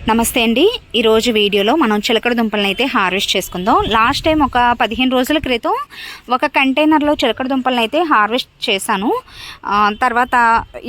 నమస్తే అండి. ఈరోజు వీడియోలో మనం చిలకడ దుంపలను అయితే హార్వెస్ట్ చేసుకుందాం. లాస్ట్ టైం ఒక 15 రోజుల క్రితం ఒక కంటైనర్లో చిలకడ దుంపలను అయితే హార్వెస్ట్ చేశాను. తర్వాత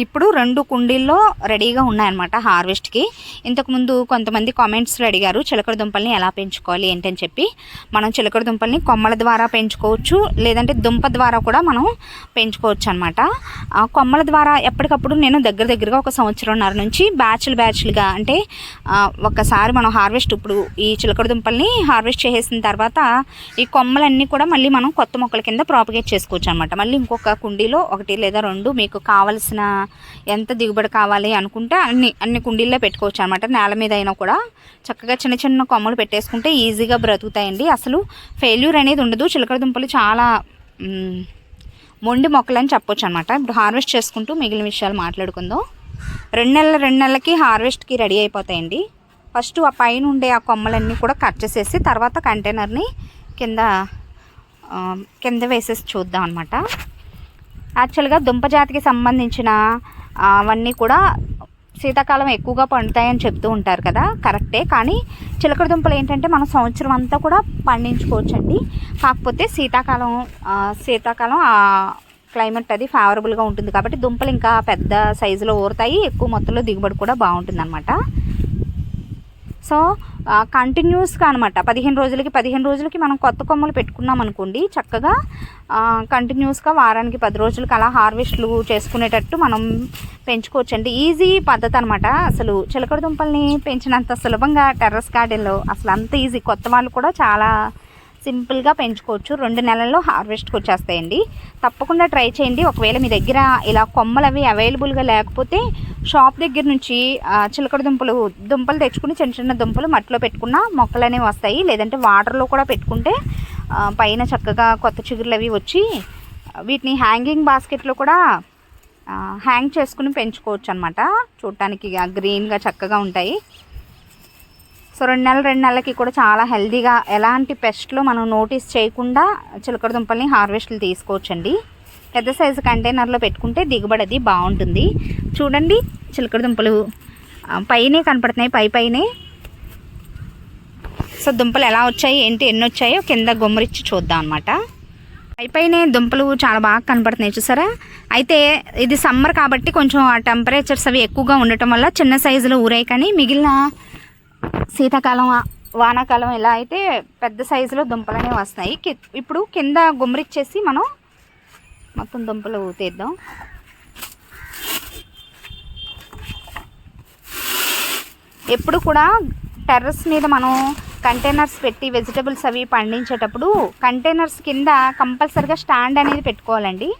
ఇప్పుడు 2 కుండీల్లో రెడీగా ఉన్నాయన్నమాట హార్వెస్ట్కి. ఇంతకుముందు కొంతమంది కామెంట్స్లో అడిగారు చిలకడ దుంపల్ని ఎలా పెంచుకోవాలి ఏంటని చెప్పి. మనం చిలకడ దుంపల్ని కొమ్మల ద్వారా పెంచుకోవచ్చు, లేదంటే దుంప ద్వారా కూడా మనం పెంచుకోవచ్చు అనమాట. కొమ్మల ద్వారా ఎప్పటికప్పుడు నేను దగ్గరగా ఒక సంవత్సరంన్నర నుంచి బ్యాచ్లుగా అంటే ఒక్కసారి మనం హార్వెస్ట్ ఇప్పుడు ఈ చిలకడ దుంపల్ని హార్వెస్ట్ చేసేసిన తర్వాత ఈ కొమ్మలన్నీ కూడా మళ్ళీ మనం కొత్త మొక్కల కింద ప్రాపగేట్ చేసుకోవచ్చు అనమాట. మళ్ళీ ఇంకొక కుండీలో 1 లేదా 2 మీకు కావలసిన ఎంత దిగుబడి కావాలి అనుకుంటే అన్ని కుండీల్లో పెట్టుకోవచ్చు అనమాట. నేల మీద అయినా కూడా చక్కగా చిన్న కొమ్మలు పెట్టేసుకుంటే ఈజీగా బ్రతుకుతాయండి. అసలు ఫెయిల్యూర్ అనేది ఉండదు. చిలకడ దుంపలు చాలా మొండి మొక్కలని చెప్పొచ్చు అనమాట. ఇప్పుడు హార్వెస్ట్ చేసుకుంటూ మిగిలిన విషయాలు మాట్లాడుకుందాం. 2 నెలలకి హార్వెస్ట్కి రెడీ అయిపోతాయండి. ఫస్ట్ ఆ పైన ఉండే ఆ కొమ్మలన్నీ కూడా కట్ చేసేసి తర్వాత కంటైనర్ని కింద వేసేసి చూద్దాం అనమాట. యాక్చువల్గా దుంప జాతికి సంబంధించిన అవన్నీ కూడా శీతాకాలం ఎక్కువగా పండుతాయని చెప్తూ ఉంటారు కదా, కరెక్టే. కానీ చిలకడ దుంపలు ఏంటంటే మనం సంవత్సరం అంతా కూడా పండించుకోవచ్చండి. కాకపోతే శీతాకాలం క్లైమేట్ అది ఫేవరబుల్గా ఉంటుంది కాబట్టి దుంపలు ఇంకా పెద్ద సైజులో ఊరుతాయి, ఎక్కువ మొత్తంలో దిగుబడి కూడా బాగుంటుంది అనమాట. సో కంటిన్యూస్గా అనమాట 15 రోజులకి మనం కొత్త కొమ్మలు పెట్టుకున్నాం అనుకోండి, చక్కగా కంటిన్యూస్గా వారానికి 10 రోజులకి అలా హార్వెస్ట్లు చేసుకునేటట్టు మనం పెంచుకోవచ్చండి. ఈజీ పద్ధతి అనమాట. అసలు చిలకడ దుంపల్ని పెంచినంత సులభంగా టెర్రస్ గార్డెన్లో అసలు అంత ఈజీ. కొత్త వాళ్ళు కూడా చాలా సింపుల్గా పెంచుకోవచ్చు. 2 నెలల్లో హార్వెస్ట్కి వచ్చేస్తాయండి. తప్పకుండా ట్రై చేయండి. ఒకవేళ మీ దగ్గర ఇలా కొమ్మలు అవి అవైలబుల్గా లేకపోతే షాప్ దగ్గర నుంచి చిలకడ దుంపలు తెచ్చుకుని చిన్న దుంపలు మట్టిలో పెట్టుకున్న మొక్కలు అనేవి వస్తాయి. లేదంటే వాటర్లో కూడా పెట్టుకుంటే పైన చక్కగా కొత్త చిగురులు అవి వచ్చి వీటిని హ్యాంగింగ్ బాస్కెట్లో కూడా హ్యాంగ్ చేసుకుని పెంచుకోవచ్చు అనమాట. చూడటానికి గ్రీన్గా చక్కగా ఉంటాయి. సో 2 నెలలకి కూడా చాలా హెల్తీగా ఎలాంటి పెస్ట్లో మనం నోటీస్ చేయకుండా చిలకడ దుంపల్ని హార్వెస్ట్లు తీసుకోవచ్చండి. పెద్ద సైజు కంటైనర్లో పెట్టుకుంటే దిగుబడి అది బాగుంటుంది. చూడండి చిలకడ దుంపలు పైనే కనపడుతున్నాయి, పైనే. సో దుంపలు ఎలా వచ్చాయి ఏంటి, ఎన్ని వచ్చాయో కింద గుమ్మరిచ్చి చూద్దాం అనమాట. పైనే దుంపలు చాలా బాగా కనపడుతున్నాయి చూసారా. అయితే ఇది సమ్మర్ కాబట్టి కొంచెం ఆ టెంపరేచర్స్ అవి ఎక్కువగా ఉండటం వల్ల చిన్న సైజులో ఊరాయి. కానీ మిగిలిన శీతాకాలం వానాకాలం ఇలా అయితే పెద్ద సైజులో దుంపలు అనేవి వస్తాయి. ఇప్పుడు కింద గుమ్మరిచ్చేసి మనం మొత్తం దుంపలు తీద్దాం. ఎప్పుడు కూడా టెర్రస్ మీద మనం కంటైనర్స్ పెట్టి వెజిటబుల్స్ అవి పండించేటప్పుడు కంటైనర్స్ కింద కంపల్సరిగా స్టాండ్ అనేది పెట్టుకోవాలండి.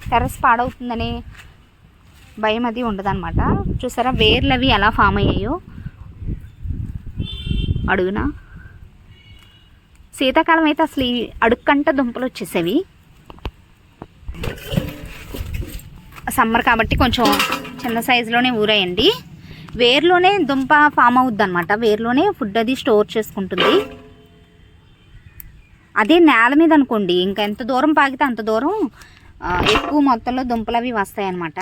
టెర్రస్ పాడవుతుందని భయం అది ఉండదన్నమాట. చూసారా వేర్లు అవి ఎలా ఫామ్ అయ్యాయో అడుగునా. శీతాకాలం అయితే అసలు ఈ అడుక్కంట దుంపలు వచ్చేసేవి. సమ్మర్ కాబట్టి కొంచెం చిన్న సైజులోనే ఊరాయండి. వేర్లోనే దుంప ఫామ్ అవుద్ది అనమాట. వేర్లోనే ఫుడ్ అది స్టోర్ చేసుకుంటుంది. అదే నేల మీద అనుకోండి ఇంకా ఎంత దూరం పాకితే అంత దూరం ఎక్కువ మొత్తంలో దుంపలు అవి వస్తాయి అన్నమాట.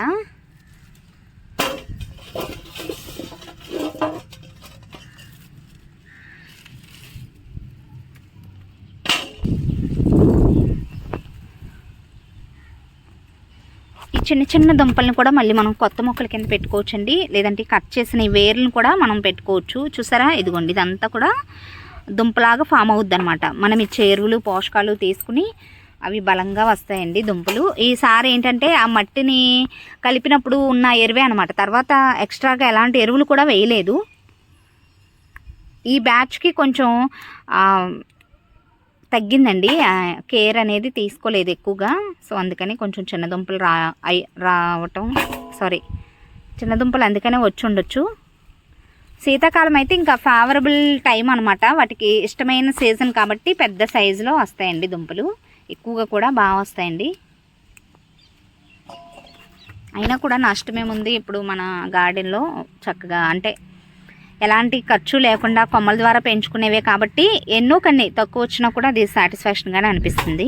ఈ చిన్న దుంపల్ని కూడా మళ్ళీ మనం కొత్త మొక్కల కింద పెట్టుకోవచ్చండి. లేదంటే కట్ చేసిన ఈ వేర్లను కూడా మనం పెట్టుకోవచ్చు. చూసారా ఇదిగోండి ఇదంతా కూడా దుంపలాగా ఫామ్ అవుద్ది అనమాట. మనం ఇచ్చే ఎరువులు పోషకాలు తీసుకుని అవి బలంగా వస్తాయండి దుంపలు. ఈసారి ఏంటంటే ఆ మట్టిని కలిపినప్పుడు ఉన్న ఎరువే అనమాట. తర్వాత ఎక్స్ట్రాగా ఎలాంటి ఎరువులు కూడా వేయలేదు. ఈ బ్యాచ్కి కొంచెం తగ్గిందండి, కేర్ అనేది తీసుకోలేదు ఎక్కువగా. సో అందుకని కొంచెం చిన్న దుంపలు చిన్న దుంపలు అందుకనే వచ్చి ఉండొచ్చు. శీతాకాలం అయితే ఇంకా ఫేవరబుల్ టైం అనమాట. వాటికి ఇష్టమైన సీజన్ కాబట్టి పెద్ద సైజులో వస్తాయండి దుంపలు. ఎక్కువగా కూడా బాగా వస్తాయండి. అయినా కూడా నష్టమేముంది. ఇప్పుడు మన గార్డెన్లో చక్కగా అంటే ఎలాంటి ఖర్చు లేకుండా కొమ్మల ద్వారా పెంచుకునేవే కాబట్టి ఎన్నో కొన్ని తక్కువ వచ్చినా కూడా అది సాటిస్ఫాక్షన్గానే అనిపిస్తుంది.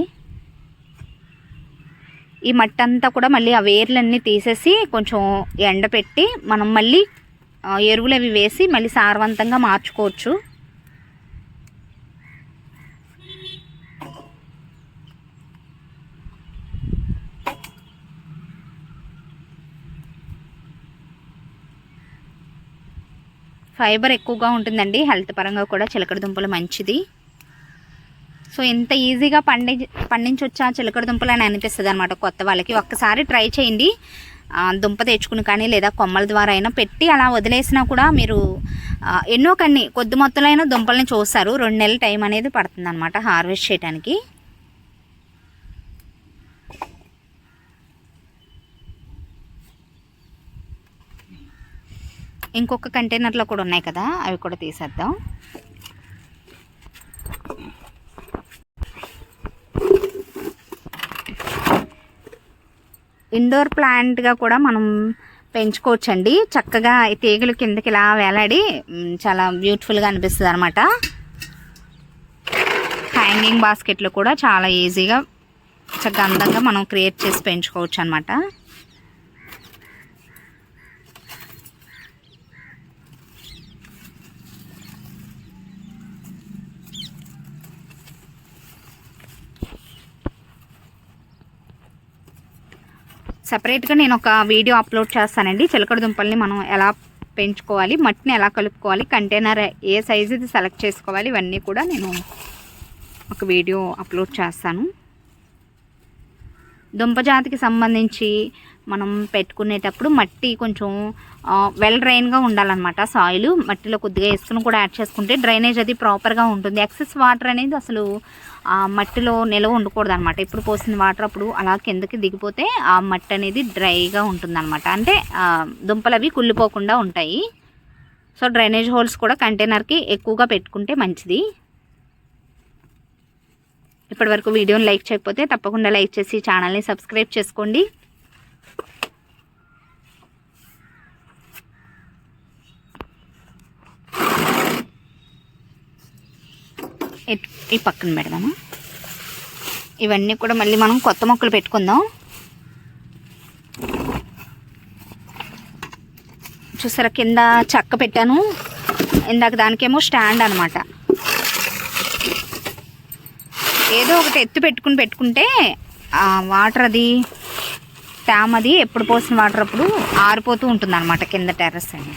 ఈ మట్టి అంతా కూడా మళ్ళీ ఆ వేర్లన్నీ తీసేసి కొంచెం ఎండపెట్టి మనం మళ్ళీ ఎరువులు అవి వేసి మళ్ళీ సారవంతంగా మార్చుకోవచ్చు. ఫైబర్ ఎక్కువగా ఉంటుందండి, హెల్త్ పరంగా కూడా చిలకడ దుంపలు మంచిది. సో ఎంత ఈజీగా పండించొచ్చా చిలకడ దుంపలు అని అనిపిస్తుంది అనమాట కొత్త వాళ్ళకి. ఒక్కసారి ట్రై చేయండి. దుంప తెచ్చుకుని కానీ లేదా కొమ్మల ద్వారా అయినా పెట్టి అలా వదిలేసినా కూడా మీరు ఎన్నో కన్ని కొద్ది మొత్తంలో అయినా దుంపల్ని చూస్తారు. 2 నెలల టైం అనేది పడుతుంది అనమాట హార్వెస్ట్ చేయడానికి. ఇంకొక కంటైనర్లో కూడా ఉన్నాయి కదా, అవి కూడా తీసేద్దాం. ఇండోర్ ప్లాంట్గా కూడా మనం పెంచుకోవచ్చండి. చక్కగా తీగలు కిందకి ఇలా వేలాడి చాలా బ్యూటిఫుల్గా అనిపిస్తుంది అనమాట. హ్యాంగింగ్ బాస్కెట్లు కూడా చాలా ఈజీగా చక్కగా అందంగా మనం క్రియేట్ చేసి పెంచుకోవచ్చు అనమాట. సపరేట్గా నేను ఒక వీడియో అప్లోడ్ చేస్తానండి. చిలకడ దుంపల్ని మనం ఎలా పెంచుకోవాలి, మట్టిని ఎలా కలుపుకోవాలి, కంటైనర్ ఏ సైజుది సెలెక్ట్ చేసుకోవాలి, ఇవన్నీ కూడా నేను ఒక వీడియో అప్లోడ్ చేస్తాను. దుంప జాతికి సంబంధించి మనం పెట్టుకునేటప్పుడు మట్టి కొంచెం వెల్ డ్రైన్గా ఉండాలన్నమాట. సాయిల్ మట్టిలో కొద్దిగా ఇసుకను కూడా యాడ్ చేసుకుంటే డ్రైనేజ్ అది ప్రాపర్గా ఉంటుంది. ఎక్సెస్ వాటర్ అనేది అసలు మట్టిలో నిలవ ఉండకూడదు అనమాట. ఇప్పుడు పోసిన వాటర్ అప్పుడు అలా కిందకి దిగిపోతే ఆ మట్టి అనేది డ్రైగా ఉంటుందన్నమాట. అంటే దుంపలు అవి కుళ్ళిపోకుండా ఉంటాయి. సో డ్రైనేజ్ హోల్స్ కూడా కంటైనర్కి ఎక్కువగా పెట్టుకుంటే మంచిది. ఇప్పటివరకు వీడియోని లైక్ చేయకపోతే తప్పకుండా లైక్ చేసి ఛానల్ని సబ్స్క్రైబ్ చేసుకోండి. ఈ పక్కన పెడదాము. ఇవన్నీ కూడా మళ్ళీ మనం కొత్త మొక్కలు పెట్టుకుందాం. చూసారా కింద చెక్క పెట్టాను, ఇందాక దానికేమో స్టాండ్ అనమాట. ఏదో ఒకటి ఎత్తు పెట్టుకుంటే వాటర్ అది తేమది ఎప్పుడు పోసిన వాటర్ అప్పుడు ఆరిపోతూ ఉంటుంది అనమాట కింద టెర్రస్ అని.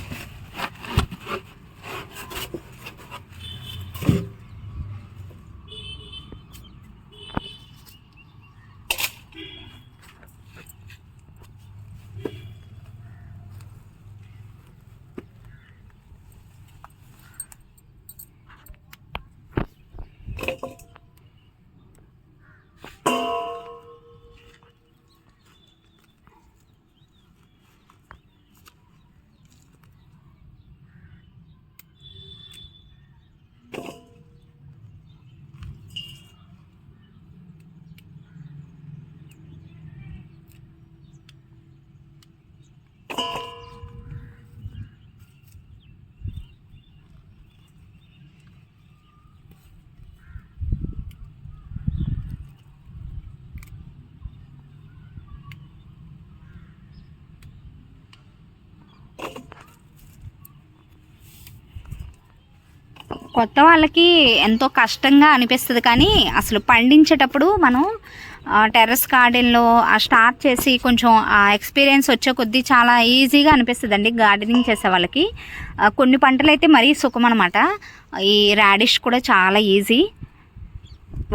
కొత్త వాళ్ళకి ఎంతో కష్టంగా అనిపిస్తుంది, కానీ అసలు పండించేటప్పుడు మనం టెర్రస్ గార్డెన్లో స్టార్ట్ చేసి కొంచెం ఆ ఎక్స్పీరియన్స్ వచ్చే కొద్దీ చాలా ఈజీగా అనిపిస్తుంది అండి గార్డెనింగ్ చేసే వాళ్ళకి. కొన్ని పంటలు అయితే మరీ సుఖం అనమాట. ఈ రాడిష్ కూడా చాలా ఈజీ.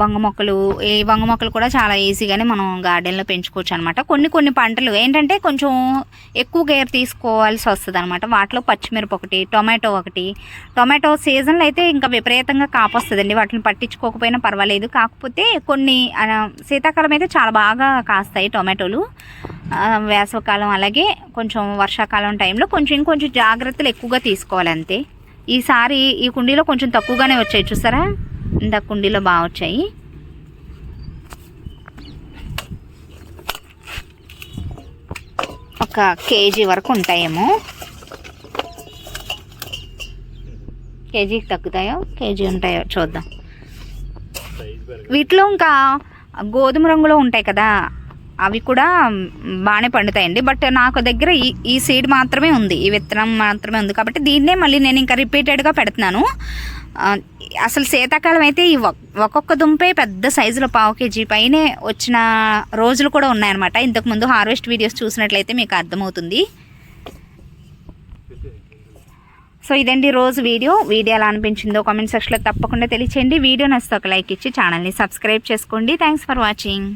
వంగ మొక్కలు కూడా చాలా ఈజీగానే మనం గార్డెన్లో పెంచుకోవచ్చు అనమాట. కొన్ని పంటలు ఏంటంటే కొంచెం ఎక్కువ కేర్ తీసుకోవాల్సి వస్తుంది అనమాట. వాటిలో పచ్చిమిరప ఒకటి, టొమాటో సీజన్లో అయితే ఇంకా విపరీతంగా కాపొస్తుందండి. వాటిని పట్టించుకోకపోయినా పర్వాలేదు. కాకపోతే కొన్ని శీతాకాలం అయితే చాలా బాగా కాస్తాయి టొమాటోలు. వేసవికాలం అలాగే కొంచెం వర్షాకాలం టైంలో ఇంకొంచెం జాగ్రత్తలు ఎక్కువగా తీసుకోవాలి అంతే. ఈసారి ఈ కుండీలో కొంచెం తక్కువగానే వచ్చాయి చూసారా, ఇంత కుండీలో బాగా వచ్చాయి. ఒక కేజీ వరకు ఉంటాయేమో. కేజీకి తగ్గుతాయో కేజీ ఉంటాయో చూద్దాం. వీటిలో ఇంకా గోధుమ రంగులో ఉంటాయి కదా, అవి కూడా బాగానే పండుతాయండి. బట్ నాకు దగ్గర ఈ సీడ్ మాత్రమే ఉంది, ఈ విత్తనం మాత్రమే ఉంది కాబట్టి దీన్నే మళ్ళీ నేను ఇంకా రిపీటెడ్గా పెడుతున్నాను. అసలు శీతాకాలం అయితే ఈ ఒక్కొక్క దుంపే పెద్ద సైజులో 1/2 kg పైనే వచ్చిన రోజులు కూడా ఉన్నాయన్నమాట. ఇంతకుముందు హార్వెస్ట్ వీడియోస్ చూసినట్లయితే మీకు అర్థమవుతుంది. సో ఇదండి రోజు వీడియో ఎలా అనిపించిందో కామెంట్ సెక్షన్లో తప్పకుండా తెలియచేయండి. వీడియో నచ్చితే ఒక లైక్ ఇచ్చి ఛానల్ని సబ్స్క్రైబ్ చేసుకోండి. Thanks for watching.